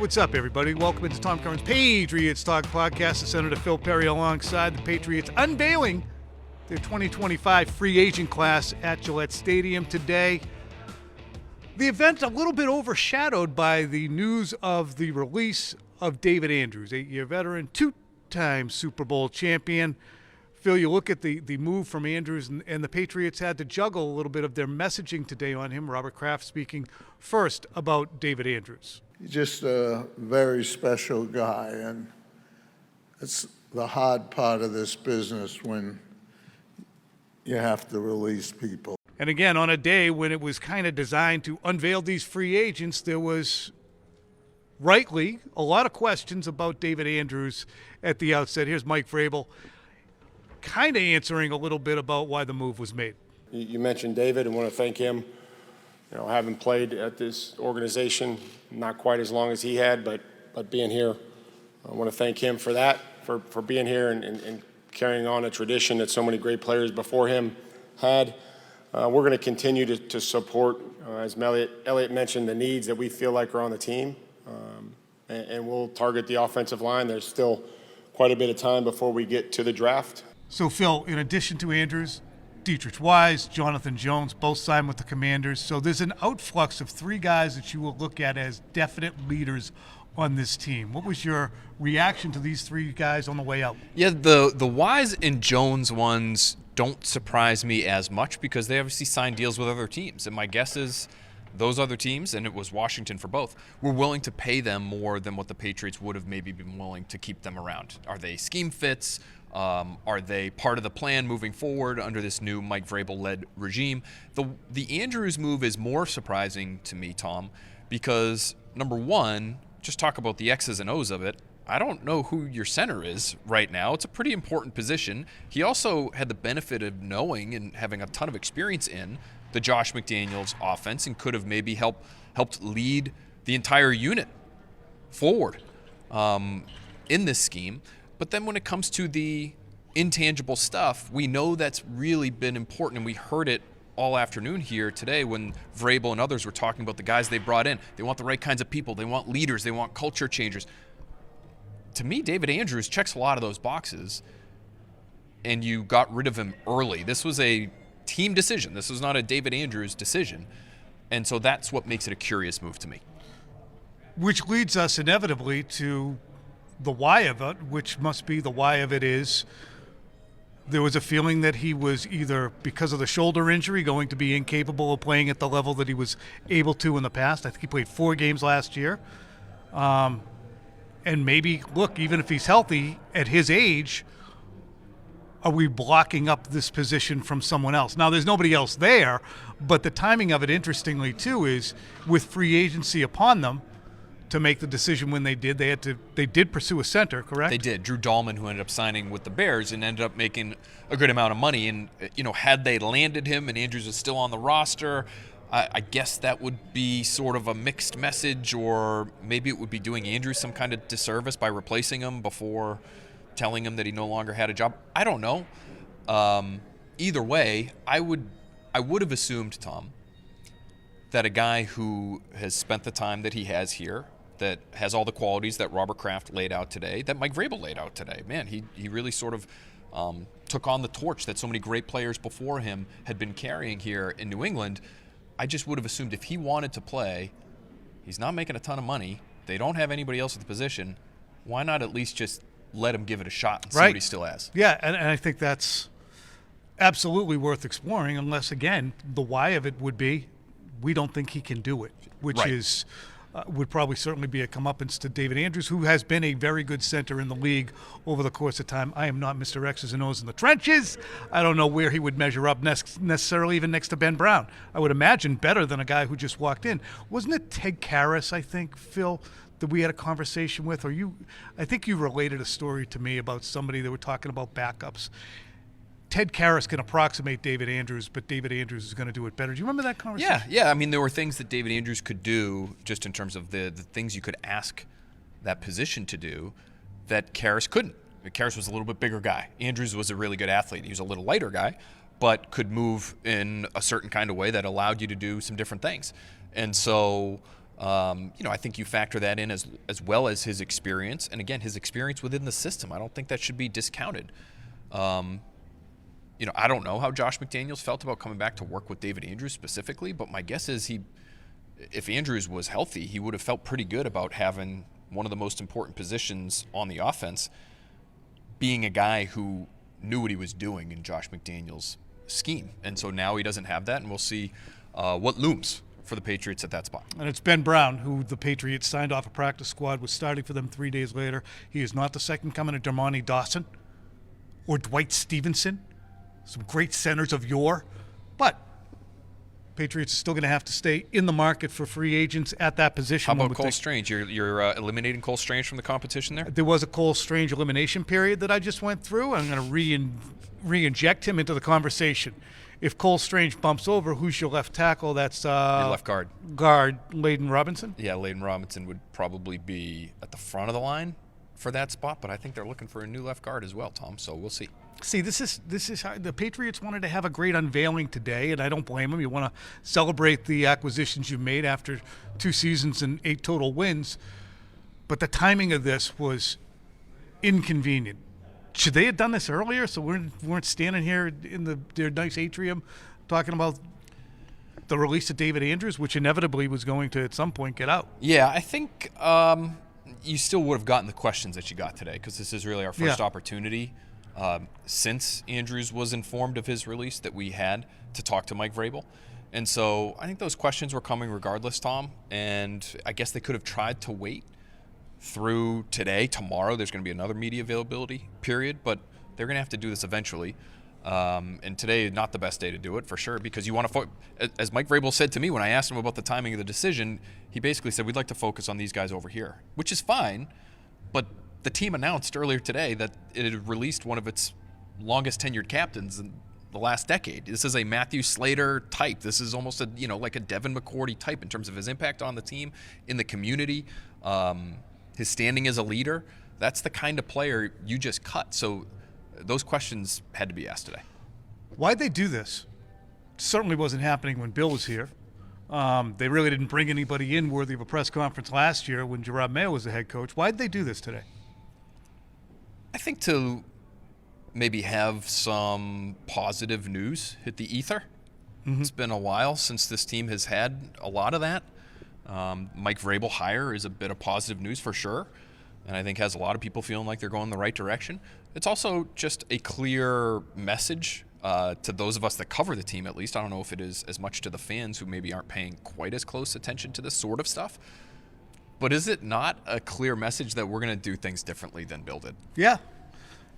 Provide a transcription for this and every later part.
What's up, everybody? Welcome into Tom Curran's Patriots Talk Podcast. The Senator Phil Perry alongside the Patriots unveiling their 2025 free agent class at Gillette Stadium today. The event a little bit overshadowed by the news of the release of David Andrews, 8-year veteran, two-time Super Bowl champion. Phil, you look at the move from Andrews, and the Patriots had to juggle a little bit of their messaging today on him. Robert Kraft speaking first about David Andrews. He's just a very special guy, and it's the hard part of this business when you have to release people. And again, on a day when it was kind of designed to unveil these free agents, there was rightly a lot of questions about David Andrews at the outset. Here's Mike Vrabel kind of answering a little bit about why the move was made. You mentioned David, and want to thank him. You know, having played at this organization, not quite as long as he had, but being here, I want to thank him for that, for being here and carrying on a tradition that so many great players before him had. We're going to continue to support, as Eliot mentioned, the needs that we feel like are on the team, and we'll target the offensive line. There's still quite a bit of time before we get to the draft. So, Phil, in addition to Andrews, Dietrich Wise, Jonathan Jones, both signed with the Commanders. So there's an outflux of three guys that you will look at as definite leaders on this team. What was your reaction to these three guys on the way out? Yeah, the Wise and Jones ones don't surprise me as much because they obviously signed deals with other teams. And my guess is those other teams, and it was Washington for both, were willing to pay them more than what the Patriots would have maybe been willing to keep them around. Are they scheme fits? Are they part of the plan moving forward under this new Mike Vrabel-led regime? The Andrews move is more surprising to me, Tom, because, number one, just talk about the X's and O's of it. I don't know who your center is right now. It's a pretty important position. He also had the benefit of knowing and having a ton of experience in the Josh McDaniels offense and could have maybe helped lead the entire unit forward in this scheme. But then when it comes to the intangible stuff, we know that's really been important, and we heard it all afternoon here today when Vrabel and others were talking about the guys they brought in. They want the right kinds of people. They want leaders. They want culture changers. To me, David Andrews checks a lot of those boxes, and you got rid of him early. This was a team decision. This was not a David Andrews decision, and so that's what makes it a curious move to me. Which leads us inevitably to the why of it, which must be the why of it is there was a feeling that he was either, because of the shoulder injury, going to be incapable of playing at the level that he was able to in the past. I think he played 4 games last year. And maybe, look, even if he's healthy at his age, are we blocking up this position from someone else? Now, there's nobody else there, but the timing of it, interestingly, too, is with free agency upon them, to make the decision when they did. They did pursue a center, correct? They did. Drew Dahlman, who ended up signing with the Bears and ended up making a good amount of money. And, you know, had they landed him and Andrews was still on the roster, I guess that would be sort of a mixed message, or maybe it would be doing Andrews some kind of disservice by replacing him before telling him that he no longer had a job. I don't know. Either way, I would have assumed, Tom, that a guy who has spent the time that he has here, that has all the qualities that Robert Kraft laid out today, that Mike Vrabel laid out today. Man, he really sort of took on the torch that so many great players before him had been carrying here in New England. I just would have assumed if he wanted to play, he's not making a ton of money, they don't have anybody else at the position, why not at least just let him give it a shot and see what he still has? Yeah, and I think that's absolutely worth exploring, unless, again, the why of it would be we don't think he can do it, which is would probably certainly be a comeuppance to David Andrews, who has been a very good center in the league over the course of time. I am not Mr. X's and O's in the trenches. I don't know where he would measure up necessarily even next to Ben Brown. I would imagine better than a guy who just walked in. Wasn't it Ted Karras, I think, Phil, that we had a conversation with? Or I think you related a story to me about somebody that were talking about backups. Ted Karras can approximate David Andrews, but David Andrews is going to do it better. Do you remember that conversation? Yeah. I mean, there were things that David Andrews could do just in terms of the things you could ask that position to do that Karras couldn't. Karras was a little bit bigger guy. Andrews was a really good athlete. He was a little lighter guy, but could move in a certain kind of way that allowed you to do some different things. And so I think you factor that in as well as his experience, and again, his experience within the system. I don't think that should be discounted. I don't know how Josh McDaniels felt about coming back to work with David Andrews specifically, but my guess is if Andrews was healthy, he would have felt pretty good about having one of the most important positions on the offense being a guy who knew what he was doing in Josh McDaniels' scheme. And so now he doesn't have that, and we'll see what looms for the Patriots at that spot. And it's Ben Brown, who the Patriots signed off a practice squad, was starting for them 3 days later. He is not the second coming of Dermontti Dawson or Dwight Stevenson, some great centers of yore. But Patriots are still going to have to stay in the market for free agents at that position. How about Cole Strange? You're eliminating Cole Strange from the competition there? There was a Cole Strange elimination period that I just went through. I'm going to re-inject him into the conversation. If Cole Strange bumps over, who's your left tackle? That's your left guard. Guard Layden Robinson? Yeah, Layden Robinson would probably be at the front of the line for that spot, but I think they're looking for a new left guard as well, Tom, so we'll see. See, this is how the Patriots wanted to have a great unveiling today, and I don't blame them. You want to celebrate the acquisitions you made after 2 seasons and 8 total wins, but the timing of this was inconvenient. Should they have done this earlier so we weren't standing here in their nice atrium talking about the release of David Andrews, which inevitably was going to at some point get out? Yeah, I think you still would have gotten the questions that you got today, because this is really our first opportunity since Andrews was informed of his release that we had to talk to Mike Vrabel. And so I think those questions were coming regardless, Tom, and I guess they could have tried to wait through today. Tomorrow there's going to be another media availability period, but they're going to have to do this eventually. And today is not the best day to do it, for sure, because you want to as Mike Vrabel said to me when I asked him about the timing of the decision, he basically said, we'd like to focus on these guys over here, which is fine, but the team announced earlier today that it had released one of its longest tenured captains in the last decade. This is a Matthew Slater type. This is almost like a Devin McCourty type in terms of his impact on the team, in the community, his standing as a leader. That's the kind of player you just cut. So those questions had to be asked today. Why'd they do this? Certainly wasn't happening when Bill was here. They really didn't bring anybody in worthy of a press conference last year when Gerard Mayo was the head coach. Why'd they do this today? I think to maybe have some positive news hit the ether. Mm-hmm. It's been a while since this team has had a lot of that. Mike Vrabel hire is a bit of positive news for sure, and I think has a lot of people feeling like they're going in the right direction. It's also just a clear message to those of us that cover the team, at least. I don't know if it is as much to the fans who maybe aren't paying quite as close attention to this sort of stuff. But is it not a clear message that we're going to do things differently than Bill did? Yeah.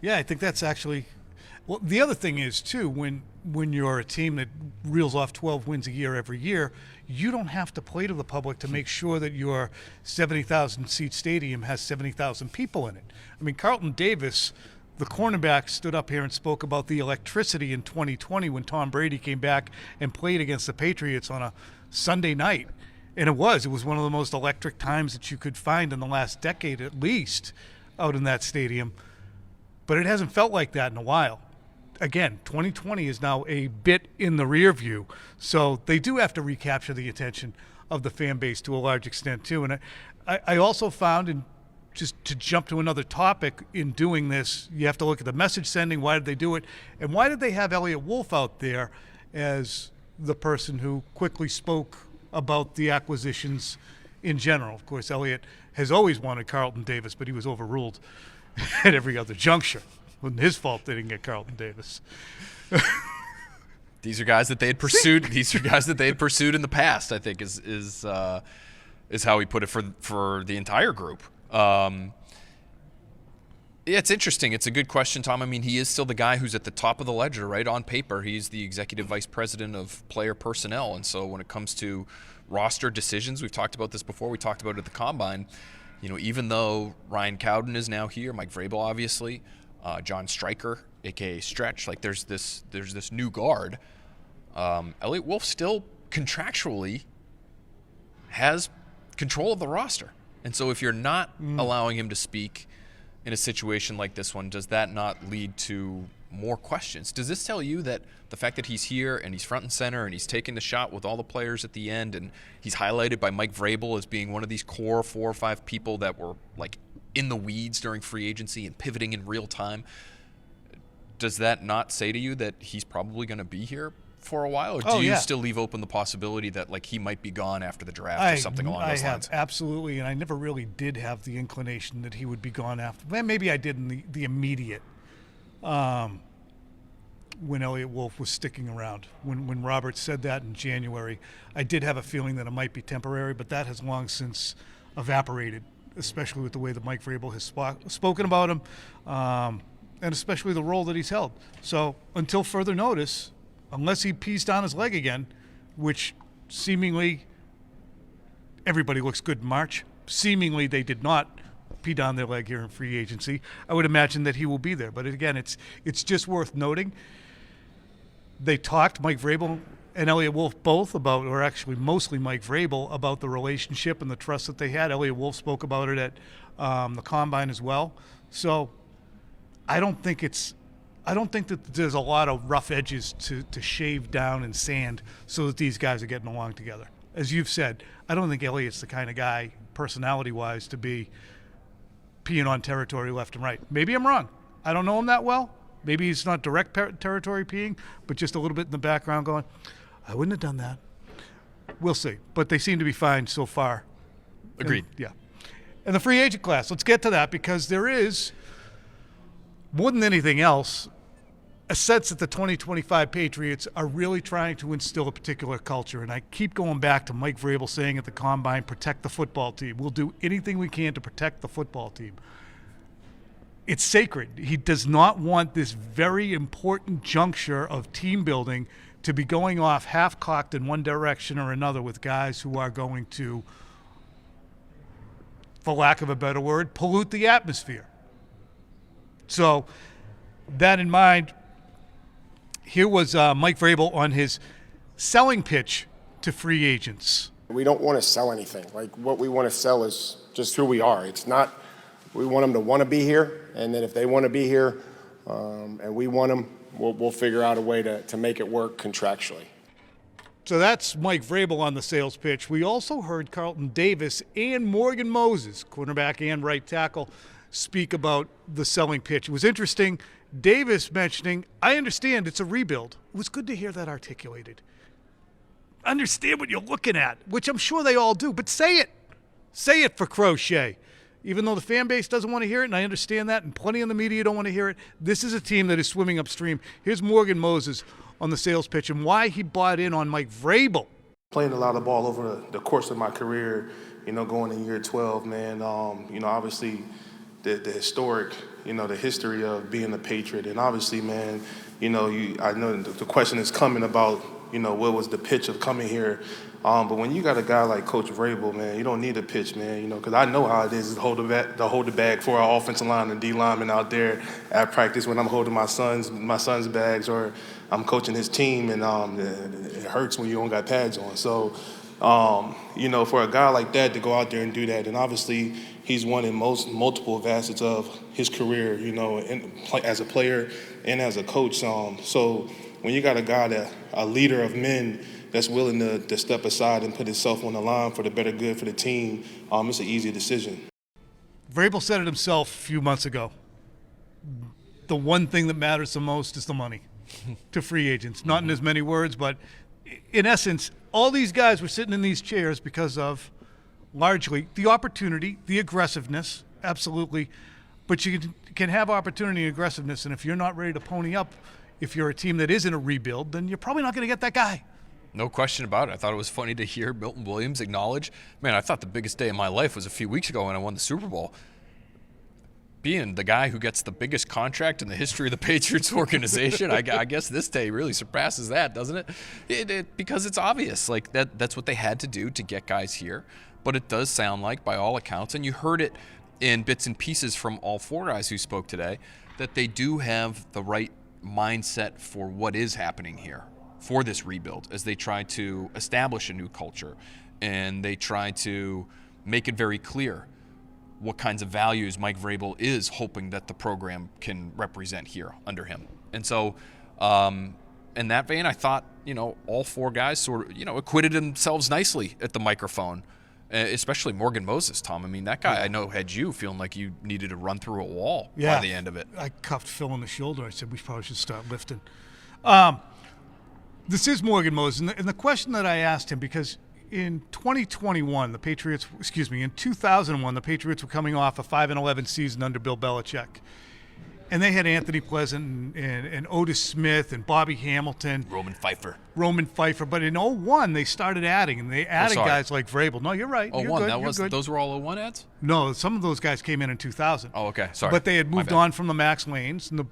Yeah, I think that's actually – well, the other thing is, too, when you're a team that reels off 12 wins a year every year, you don't have to play to the public to make sure that your 70,000-seat stadium has 70,000 people in it. I mean, Carlton Davis, the cornerback, stood up here and spoke about the electricity in 2020 when Tom Brady came back and played against the Patriots on a Sunday night. And it was one of the most electric times that you could find in the last decade, at least, out in that stadium. But it hasn't felt like that in a while. Again, 2020 is now a bit in the rear view, so they do have to recapture the attention of the fan base to a large extent, too. And I also found, and just to jump to another topic in doing this, you have to look at the message sending. Why did they do it? And why did they have Eliot Wolf out there as the person who quickly spoke about the acquisitions in general? Of course, Eliot has always wanted Carlton Davis, but he was overruled at every other juncture. It wasn't his fault they didn't get Carlton Davis. These are guys that they had pursued. These are guys that they had pursued in the past, I think, is how he put it for the entire group. Yeah, it's interesting. It's a good question, Tom. I mean, he is still the guy who's at the top of the ledger, right? On paper, he's the executive vice president of player personnel. And so when it comes to roster decisions, we've talked about this before. We talked about it at the Combine. Even though Ryan Cowden is now here, Mike Vrabel, obviously, John Stryker, a.k.a. Stretch, like there's this new guard. Eliot Wolf still contractually has control of the roster. And so if you're not allowing him to speak in a situation like this one, does that not lead to more questions. Does this tell you that the fact that he's here and he's front and center and he's taking the shot with all the players at the end, and he's highlighted by Mike Vrabel as being one of these core 4 or 5 people that were like in the weeds during free agency and pivoting in real time, does that not say to you that he's probably going to be here for a while, or do you still leave open the possibility that like he might be gone after the draft or something along those lines? Absolutely, and I never really did have the inclination that he would be gone after. Well, maybe I did in the immediate when Eliot Wolf was sticking around. When Robert said that in January, I did have a feeling that it might be temporary, but that has long since evaporated, especially with the way that Mike Vrabel has spoken about him, and especially the role that he's held. So until further notice, unless he pees down his leg again, which seemingly everybody looks good in March, seemingly they did not pee down their leg here in free agency, I would imagine that he will be there. But again, it's just worth noting. They talked, Mike Vrabel and Eliot Wolf both about, or actually mostly Mike Vrabel, about the relationship and the trust that they had. Eliot Wolf spoke about it at the Combine as well. So I don't think that there's a lot of rough edges to shave down and sand so that these guys are getting along together. As you've said, I don't think Eliot's the kind of guy, personality-wise, to be peeing on territory left and right. Maybe I'm wrong. I don't know him that well. Maybe he's not direct territory peeing, but just a little bit in the background going, I wouldn't have done that. We'll see. But they seem to be fine so far. Agreed. Yeah. And the free agent class, let's get to that, because there is, more than anything else, a sense that the 2025 Patriots are really trying to instill a particular culture. And I keep going back to Mike Vrabel saying at the Combine, protect the football team. We'll do anything we can to protect the football team. It's sacred. He does not want this very important juncture of team building to be going off half-cocked in one direction or another with guys who are going to, for lack of a better word, pollute the atmosphere. So that in mind, here was Mike Vrabel on his selling pitch to free agents. We don't want to sell anything. Like, what we want to sell is just who we are. It's not, we want them to want to be here, and then if they want to be here and we want them, we'll figure out a way to make it work contractually. So that's Mike Vrabel on the sales pitch. We also heard Carlton Davis and Morgan Moses, cornerback and right tackle, speak about the selling pitch. It was interesting. Davis mentioning, I understand it's a rebuild. It was good to hear that articulated. Understand what you're looking at, which I'm sure they all do, but say it. Say it for Crochet. Even though the fan base doesn't want to hear it, and I understand that, and plenty in the media don't want to hear it, this is a team that is swimming upstream. Here's Morgan Moses on the sales pitch and why he bought in on Mike Vrabel. Playing a lot of ball over the course of my career, going in year 12, man, obviously the historic, the history of being a Patriot. And obviously, man, I know the question is coming about, what was the pitch of coming here. But when you got a guy like Coach Vrabel, man, you don't need a pitch, man, because I know how it is to hold the bag for our offensive line and D linemen out there at practice when I'm holding my son's bags or I'm coaching his team, and it hurts when you don't got pads on. So, for a guy like that to go out there and do that, and obviously he's won in multiple facets of his career, as a player and as a coach. So when you got a guy a leader of men that's willing to step aside and put himself on the line for the better good for the team, it's an easy decision. Vrabel said it himself a few months ago. The one thing that matters the most is the money to free agents. Not in as many words, but in essence, all these guys were sitting in these chairs because of largely the opportunity, the aggressiveness, absolutely. But you can have opportunity and aggressiveness, and if you're not ready to pony up, if you're a team that is in a rebuild, then you're probably not going to get that guy. No question about it. I thought it was funny to hear Milton Williams acknowledge, man, I thought the biggest day of my life was a few weeks ago when I won the Super Bowl. Being the guy who gets the biggest contract in the history of the Patriots organization, I guess this day really surpasses that, doesn't it? Because it's obvious. Like that's what they had to do to get guys here. But it does sound like, by all accounts, and you heard it in bits and pieces from all 4 guys who spoke today, that they do have the right mindset for what is happening here, for this rebuild, as they try to establish a new culture and they try to make it very clear what kinds of values Mike Vrabel is hoping that the program can represent here under him. And so in that vein, I thought, all four guys sort of, acquitted themselves nicely at the microphone, especially Morgan Moses, Tom. I mean, that guy I know had you feeling like you needed to run through a wall by the end of it. I cuffed Phil on the shoulder. I said, we probably should start lifting. This is Morgan Moses. And the question that I asked him, because in 2001, in 2001, the Patriots were coming off a 5-11 season under Bill Belichick. And they had Anthony Pleasant and Otis Smith and Bobby Hamilton. Roman Pfeiffer. But in 01, they started adding, and they added guys like Vrabel. No, you're right. You're good. Those were all 01 ads? No, some of those guys came in 2000. Oh, okay. Sorry. But they had moved on from the Max Lanes and the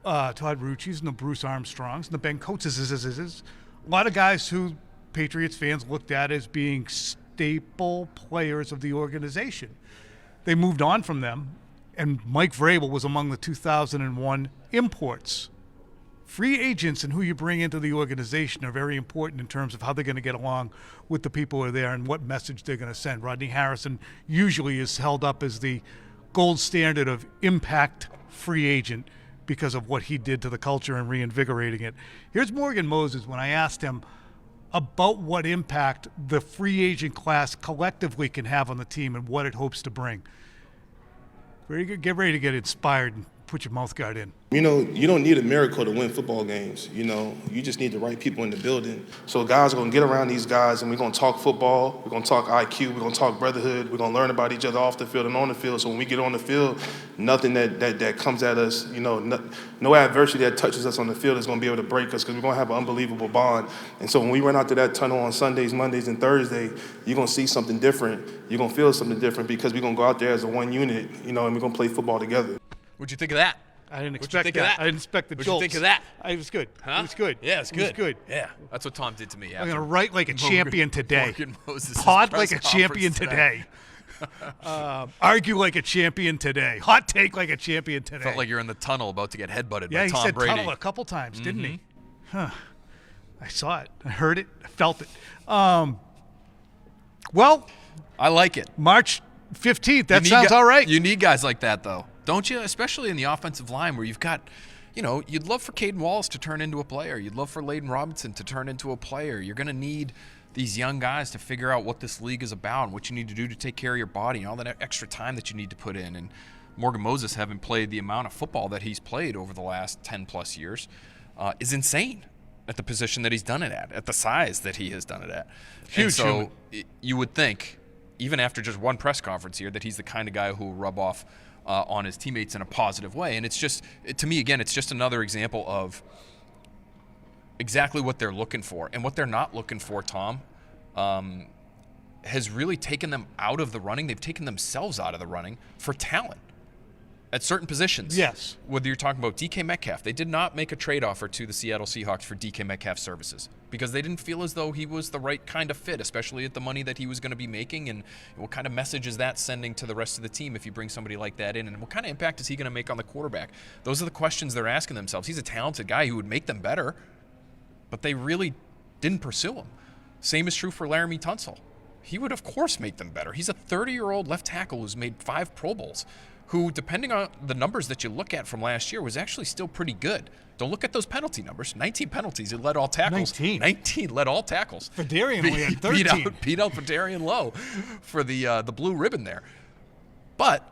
Todd Rucci's and the Bruce Armstrongs and the Ben Coates. A lot of guys who Patriots fans looked at as being staple players of the organization. They moved on from them. And Mike Vrabel was among the 2001 imports. Free agents and who you bring into the organization are very important in terms of how they're going to get along with the people who are there and what message they're going to send. Rodney Harrison usually is held up as the gold standard of impact free agent because of what he did to the culture and reinvigorating it. Here's Morgan Moses when I asked him about what impact the free agent class collectively can have on the team and what it hopes to bring. Very good. Get ready to get inspired and put your mouth guard in. You don't need a miracle to win football games. You just need the right people in the building. So guys are going to get around these guys, and we're going to talk football. We're going to talk IQ. We're going to talk brotherhood. We're going to learn about each other off the field and on the field. So when we get on the field, nothing that comes at us, no adversity that touches us on the field is going to be able to break us because we're going to have an unbelievable bond. And so when we run out to that tunnel on Sundays, Mondays, and Thursdays, you're going to see something different. You're going to feel something different because we're going to go out there as a one unit, and we're going to play football together. What'd you think of that? I didn't expect that. I didn't expect the jolts. What'd you think of that? It was good. Huh? It was good. Yeah, it's good. It was good. Yeah, that's what Tom did to me. I'm going to write like a champion today. Morgan Moses' Pod press like a champion conference today. Argue like a champion today. Hot take like a champion today. Felt like you're in the tunnel about to get headbutted by Tom Brady. Yeah, he said tunnel a couple times, didn't he? Huh. I saw it. I heard it. I felt it. Well, I like it. March 15th. That sounds all right. You need guys like that, though, don't you? Especially in the offensive line where you've got, you'd love for Caden Wallace to turn into a player. You'd love for Layden Robinson to turn into a player. You're going to need these young guys to figure out what this league is about and what you need to do to take care of your body and all that extra time that you need to put in. And Morgan Moses, having played the amount of football that he's played over the last 10-plus years, is insane at the position that he's done it at the size that he has done it at. Huge. And so you would think, even after just one press conference here, that he's the kind of guy who will rub off on his teammates in a positive way. And it's just, to me, again, it's just another example of exactly what they're looking for. And what they're not looking for, Tom, has really taken them out of the running. They've taken themselves out of the running for talent at certain positions. Yes. Whether you're talking about DK Metcalf, they did not make a trade offer to the Seattle Seahawks for DK Metcalf's services because they didn't feel as though he was the right kind of fit, especially at the money that he was going to be making. And what kind of message is that sending to the rest of the team if you bring somebody like that in? And what kind of impact is he going to make on the quarterback? Those are the questions they're asking themselves. He's a talented guy who would make them better, but they really didn't pursue him. Same is true for Laramie Tunsil. He would, of course, make them better. He's a 30-year-old left tackle who's made 5 Pro Bowls, who, depending on the numbers that you look at from last year, was actually still pretty good. Don't look at those penalty numbers. 19 penalties. He led all tackles. 19 led all tackles. Fedarian only had 13. Beat out Fedarian Lowe for the blue ribbon there. But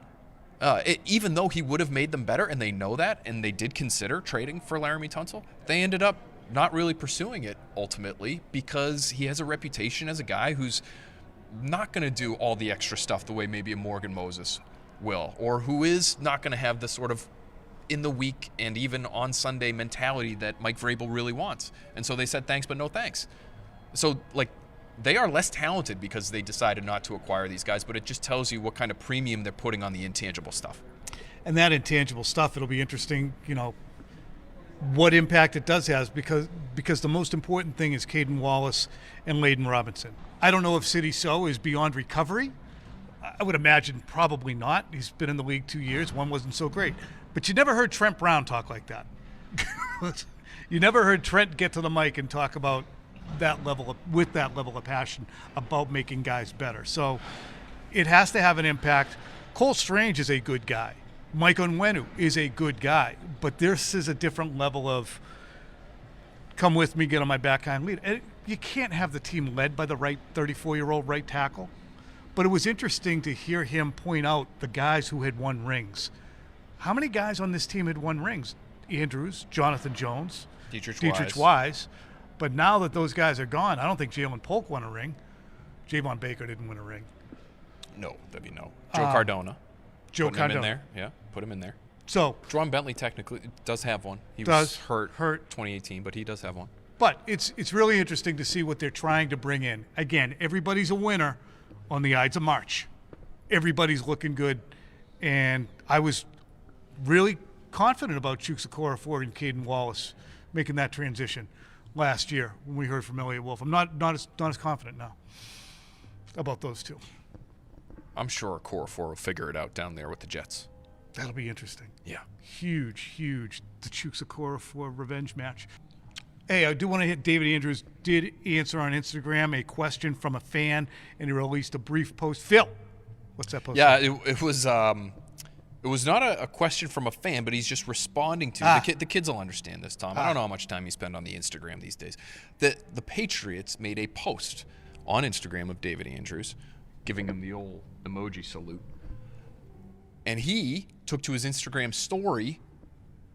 even though he would have made them better, and they know that, and they did consider trading for Laramie Tunsil, they ended up not really pursuing it ultimately because he has a reputation as a guy who's not going to do all the extra stuff the way maybe a Morgan Moses will, or who is not going to have the sort of in the week and even on Sunday mentality that Mike Vrabel really wants. And so they said thanks, but no thanks. So, they are less talented because they decided not to acquire these guys, but it just tells you what kind of premium they're putting on the intangible stuff. And that intangible stuff, it'll be interesting, what impact it does have because the most important thing is Caden Wallace and Layden Robinson. I don't know if City So is beyond recovery. I would imagine probably not. He's been in the league 2 years. One wasn't so great. But you never heard Trent Brown talk like that. You never heard Trent get to the mic and talk about with that level of passion about making guys better. So it has to have an impact. Cole Strange is a good guy. Mike Onwenu is a good guy. But this is a different level of come with me, get on my back, kind of lead. And you can't have the team led by the right 34-year-old right tackle. But it was interesting to hear him point out the guys who had won rings. How many guys on this team had won rings? Andrews, Jonathan Jones, Dietrich Wise. But now that those guys are gone, I don't think Jalen Polk won a ring. Javon Baker didn't win a ring. No, that'd be no. Joe Cardona. Joe Put him Cardona. in there. Yeah, put him in there. So, Jerome Bentley technically does have one. He Does. was hurt Hurt. 2018, but he does have one. but it's really interesting to see what they're trying to bring in. Again, everybody's a winner on the Ides of March. Everybody's looking good, and I was really confident about Chuksa Okorafor and Caden Wallace making that transition last year when we heard from Eliot Wolf. I'm not as confident now about those two. I'm sure Okorafor will figure it out down there with the Jets. That'll be interesting. Yeah. Huge, the Chuksa Okorafor revenge match. Hey, I do want to hit David Andrews did answer on Instagram a question from a fan, and he released a brief post. Phil, what's that post? Yeah, it was not a question from a fan, but he's just responding to the kids will understand this, Tom. I don't know how much time you spend on the Instagram these days. The Patriots made a post on Instagram of David Andrews, giving him the old emoji salute, and he took to his Instagram story,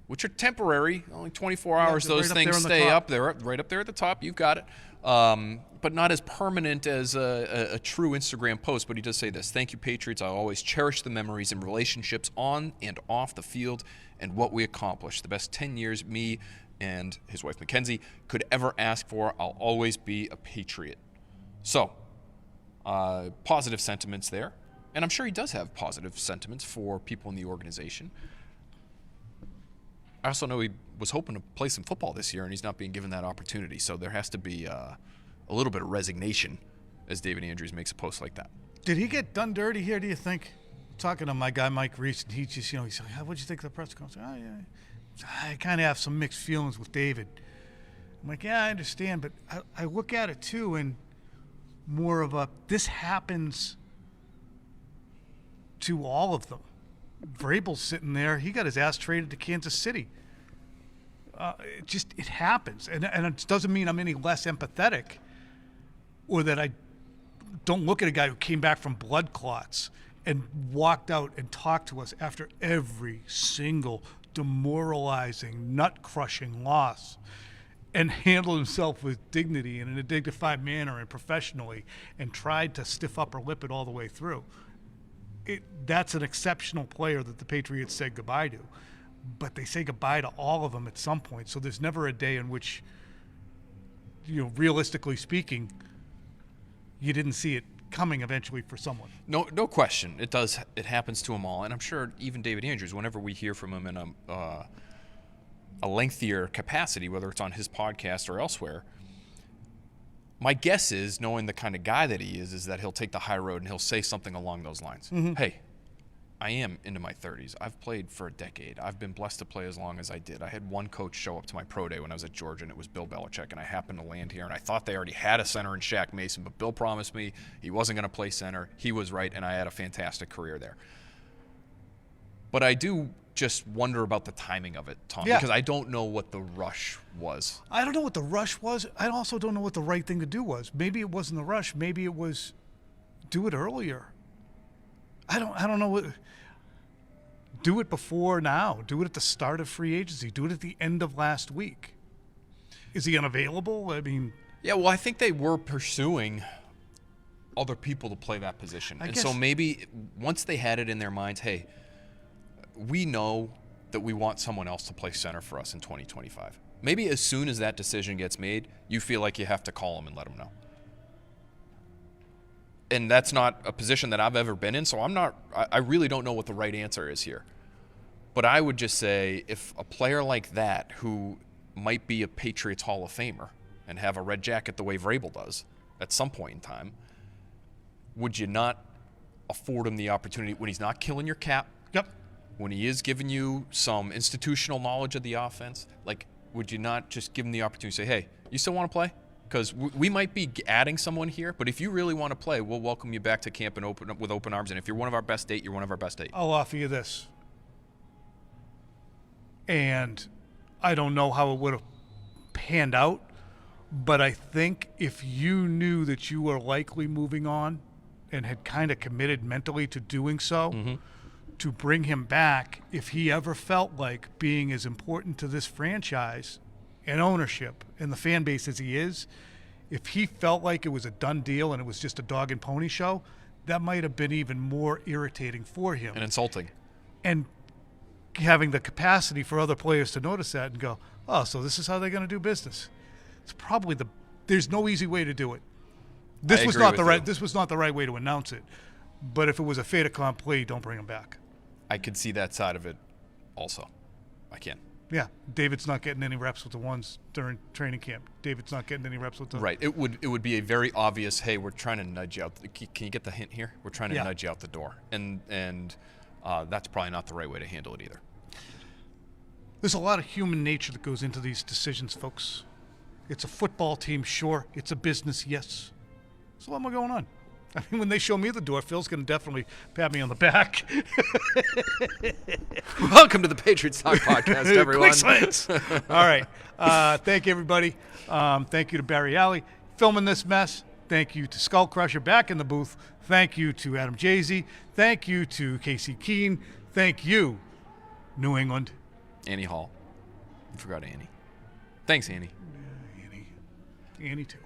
which are temporary, only 24 hours. they're Those right up there things on the stay top. up. They're right up there at the top. You've got it. But not as permanent as a true Instagram post. But he does say this: "Thank you, Patriots. I always cherish the memories and relationships on and off the field and what we accomplished. The best 10 years me and his wife Mackenzie could ever ask for. I'll always be a Patriot." So, positive sentiments there. And I'm sure he does have positive sentiments for people in the organization. I also know he was hoping to play some football this year, and he's not being given that opportunity. So there has to be a little bit of resignation as David Andrews makes a post like that. Did he get done dirty here, do you think? Talking to my guy Mike Reese, and he just, he's like, what'd you think of the press conference? Oh, yeah. I kind of have some mixed feelings with David. I'm like, yeah, I understand, but I look at it too, and more of this happens to all of them. Vrabel's sitting there. He got his ass traded to Kansas City. It happens. And it doesn't mean I'm any less empathetic or that I don't look at a guy who came back from blood clots and walked out and talked to us after every single demoralizing, nut-crushing loss and handled himself with dignity and in a dignified manner and professionally and tried to stiff upper lip it all the way through. That's an exceptional player that the Patriots said goodbye to. But they say goodbye to all of them at some point. So there's never a day in which, realistically speaking, you didn't see it coming eventually for someone. No question. It does. It happens to them all. And I'm sure even David Andrews, whenever we hear from him in a lengthier capacity, whether it's on his podcast or elsewhere, my guess is, knowing the kind of guy that he is that he'll take the high road and he'll say something along those lines. Mm-hmm. Hey, I am into my 30s. I've played for a decade. I've been blessed to play as long as I did. I had one coach show up to my pro day when I was at Georgia, and it was Bill Belichick, and I happened to land here, and I thought they already had a center in Shaq Mason, but Bill promised me he wasn't going to play center. He was right, and I had a fantastic career there. But I do just wonder about the timing of it, Tom, because I don't know what the rush was. I don't know what the rush was. I also don't know what the right thing to do was. Maybe it wasn't the rush. Maybe it was do it earlier. I don't know what. Do it before now. Do it at the start of free agency. Do it at the end of last week. Is he unavailable? I mean, yeah. Well, I think they were pursuing other people to play that position, and so maybe once they had it in their minds, hey, we know that we want someone else to play center for us in 2025. Maybe as soon as that decision gets made, you feel like you have to call them and let them know. And that's not a position that I've ever been in, so I really don't know what the right answer is here. But I would just say, if a player like that, who might be a Patriots Hall of Famer and have a red jacket the way Vrabel does at some point in time, would you not afford him the opportunity when he's not killing your cap? Yep. When he is giving you some institutional knowledge of the offense, would you not just give him the opportunity to say, hey, you still want to play? Because we might be adding someone here, but if you really want to play, we'll welcome you back to camp and with open arms. And if you're one of our best 8, you're one of our best 8. I'll offer you this. And I don't know how it would have panned out, but I think if you knew that you were likely moving on and had kind of committed mentally to doing so, to bring him back, if he ever felt like being as important to this franchise and ownership and the fan base as he is, if he felt like it was a done deal and it was just a dog and pony show, that might have been even more irritating for him. And insulting. And having the capacity for other players to notice that and go, oh, so this is how they're going to do business. It's probably there's no easy way to do it. This was not the right way to announce it. But if it was a fait accompli, don't bring him back. I could see that side of it also. I can. Yeah, David's not getting any reps with the ones during training camp. David's not getting any reps with the... Right. It would be a very obvious, hey, we're trying to nudge you out. Can you get the hint here? We're trying to nudge you out the door. And that's probably not the right way to handle it either. There's a lot of human nature that goes into these decisions, folks. It's a football team, sure. It's a business, yes. There's a lot more going on. I mean, when they show me the door, Phil's going to definitely pat me on the back. Welcome to the Patriots Talk Podcast, everyone. Quick science. All right. Thank you, everybody. Thank you to Barry Alley filming this mess. Thank you to Skull Crusher back in the booth. Thank you to Adam Jay-Z. Thank you to Casey Keene. Thank you, New England. Annie Hall. I forgot Annie. Thanks, Annie. Annie too.